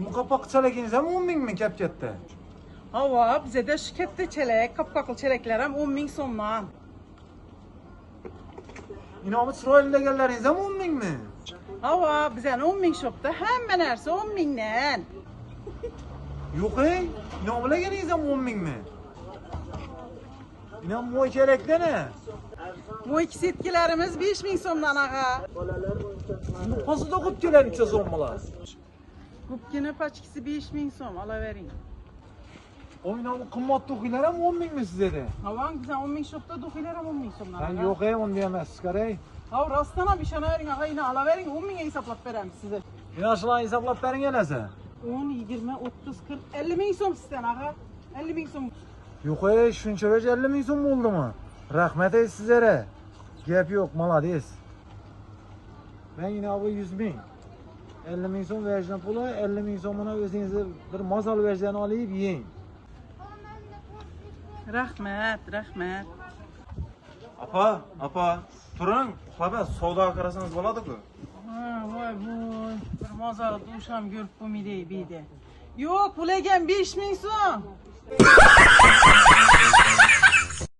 Bu kapak çelekiniz hem 10 bin mi Kepket'te? Hava bize de şu kepte çelek, kapkaklı çelekler hem 10 bin somlan. Yine bu Sıroyel'de gelleriniz hem 10 bin mi? Hava bize 10 bin şopta hemen herse 10 binden. Yok ey. Yine bile geliniz hem 10 bin mi? Yine bu çelekte ne? Bu ikisi etkilerimiz 5 bin somdan ağa. Nasıl da kup gelen içe sonmalar? Kupkine paçkisi 5 bin som alıverin. O yine bu kımmat dokuylar hem 10 bin mi size de? Havan bize 10 bin şopta dokuyorlar hem 10 bin somdan ağa. Ben yok ey onu diyemez çıkar ey. Hava rastana bir şey verin ağa yine alıverin 10 bin'e hesaplat verem size. Yine aşılan hesaplat verin gelese. 10, 20, 30, 40, 50 bin som sizden ağa. 50 bin som. Yok ey şunca veç 50 bin son oldu mu? Rahmet ey sizlere. Gep yok malades. Ben yine bu 100 bin. 50 bin son vereceğim pulu, 50 bin son buna özünüzü bir mazal vereceğini alayıp yiyin. Rahmet, rahmet. Apa, turun. Uxlab, savdo qarasangiz bo'ladi-ku. Ha, voy voy. Bir mazal duşam görüp bu midey biydi. Yok, bu legen 5 bin son.